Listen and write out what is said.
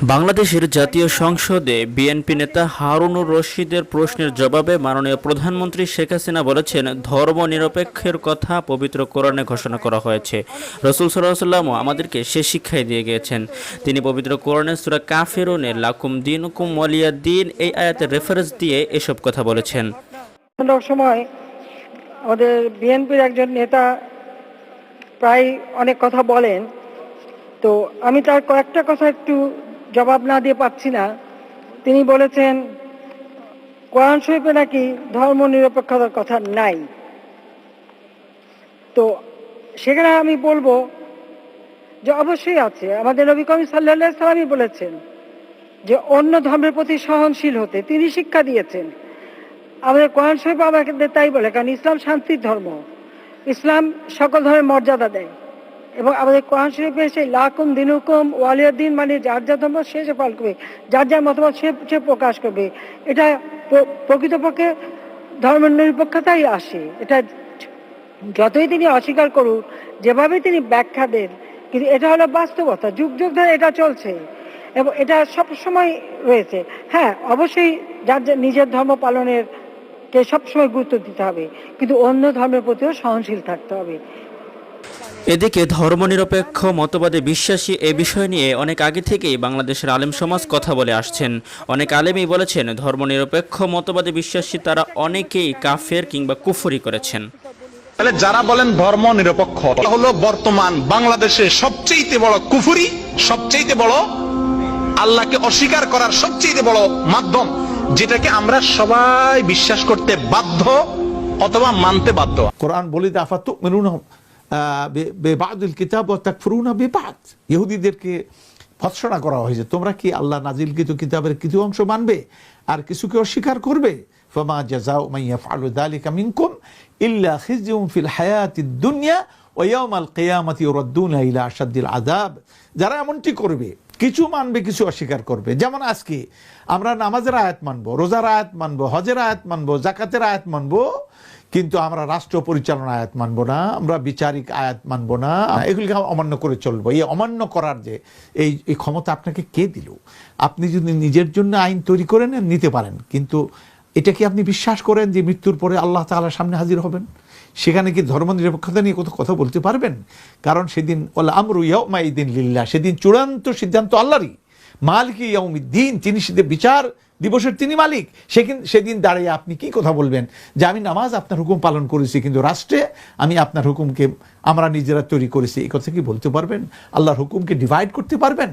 বাংলাদেশের জাতীয় সংসদে বিএনপি নেতা হারুনুর রশিদের প্রশ্নের জবাবে মাননীয় প্রধানমন্ত্রী শেখ হাসিনা বলেছেন, ধর্মনিরপেক্ষের কথা পবিত্র কোরআনে ঘোষণা করা হয়েছে। রাসূল সাল্লাল্লাহু আলাইহি ওয়াসাল্লাম আমাদেরকে সে শিক্ষাই দিয়ে গিয়েছেন। তিনি পবিত্র কোরআনের সূরা কাফিরুনে লাকুম দীনুকুম ওয়ালিয়া দ্বীন এই আয়াতের রেফারেন্স দিয়ে এসব কথা বলেছেন। সময় আমাদের বিএনপির একজন নেতা প্রায় অনেক কথা বলেন, তো আমি তার কয়েকটা কথা একটু জবাব না দিয়ে পাচ্ছি না। তিনি বলেছেন কোরআন শরীফে নাকি ধর্ম নিরপেক্ষতার কথা নাই। তো সেখানে আমি বলবো যে অবশ্যই আছে। আমাদের নবী করিম সাল্লাল্লাহু আলাইহি ওয়াসাল্লামই বলেছেন যে অন্য ধর্মের প্রতি সহনশীল হতে, তিনি শিক্ষা দিয়েছেন। আমাদের কোরআন শরীফ আমাদের তাই বলে, কারণ ইসলাম শান্তির ধর্ম, ইসলাম সকল ধর্মের মর্যাদা দেয়। এবং আমাদের কোরআন শরীফে সেই লাকুম দিনুকুম ওয়ালিয়াদ্দিন, মানে যার যার ধর্ম সে পালন করবে, যার যার মতামত সে প্রকাশ করবে। এটা প্রকৃতপক্ষে ধর্মের নিরপেক্ষতাই আসে। এটা যতই তিনি অস্বীকার করুন, যেভাবে তিনি ব্যাখ্যা দেন, কিন্তু এটা হলো বাস্তবতা, যুগ যুগ ধরে এটা চলছে এবং এটা সব সময় রয়েছে। হ্যাঁ, অবশ্যই যার নিজের ধর্ম পালনের কে সবসময় গুরুত্ব দিতে হবে, কিন্তু অন্য ধর্মের প্রতিও সহনশীল থাকতে হবে। এদিকে ধর্মনিরপেক্ষ মতবাদে বিশ্বাসী এ বিষয় নিয়ে অনেক আগে থেকেই বাংলাদেশের আলেম সমাজ কথা বলে আসছেন। অনেক আলেমই বলেছেন, ধর্মনিরপেক্ষ মতবাদে বিশ্বাসী তারা অনেকেই কাফের কিংবা কুফরি করেছেন। তাহলে যারা বলেন ধর্ম নিরপেক্ষ, হলো বর্তমান বাংলাদেশে সবচেয়ে বড় কুফরি, সবচেয়ে বড় আল্লাহকে অস্বীকার করার সবচেয়ে বড় মাধ্যম, যেটাকে আমরা সবাই বিশ্বাস করতে বাধ্য অথবা মানতে বাধ্য। কোরআন বলে আফাতু মিনুনা বেবাদুল কিতাব ওয়া তাকফুরুনা বিবাদ। ইহুদিদেরকে ভৎসনা করা হয়েছে, তোমরা কি আল্লাহ নাজিলকৃত কিতাবের কিছু অংশ মানবে আর কিছুকে অস্বীকার করবে। ফামা জাযাউ মান ইয়াফআলু যালিকা মিনকুম ইল্লা খিজয়ুন ফিল হায়াতিদ দুনিয়া ওয়া ইয়াউমাল কিয়ামাতি ইউরাদ্দুনা ইলা আশাদ্দিল আযাব। যারা এমনটি করবে, কিছু মানবে কিছু অস্বীকার করবে। যেমন আজকে আমরা নামাজের আয়াত মানবো, রোজার আয়াত মানবো, হজের আয়াত মানবো, জাকাতের আয়াত মানবো, কিন্তু আমরা রাষ্ট্র পরিচালনা আয়াত মানবো না, আমরা বিচারিক আয়াত মানবো না, এগুলিকে অমান্য করে চলবো। এই অমান্য করার যে এই ক্ষমতা আপনাকে কে দিল? আপনি যদি নিজের জন্য আইন তৈরি করে নেন, নিতে পারেন, কিন্তু এটা কি আপনি বিশ্বাস করেন যে মৃত্যুর পরে আল্লাহ তাআলার সামনে হাজির হবেন? সেখানে কি ধর্মনিরপেক্ষতা নিয়ে কথা বলতে পারবেন? কারণ সেদিন ওয়াল আমরু ইয়াউমাইদিন লিল্লাহ, সেদিন চূড়ান্ত সিদ্ধান্ত আল্লাহরই। মালিকি ইয়াউমিদ্দিন, তিনি সেদিন বিচার দিবসের তিনি মালিক। সেদিন দাঁড়িয়ে আপনি কি কথা বলবেন যে আমি নামাজ আপনার হুকুম পালন করেছি, কিন্তু রাষ্ট্রে আমি আপনার হুকুমকে আমরা নিজেরা তৈরি করেছি, এই কথা কি বলতে পারবেন? আল্লাহর হুকুমকে ডিভাইড করতে পারবেন?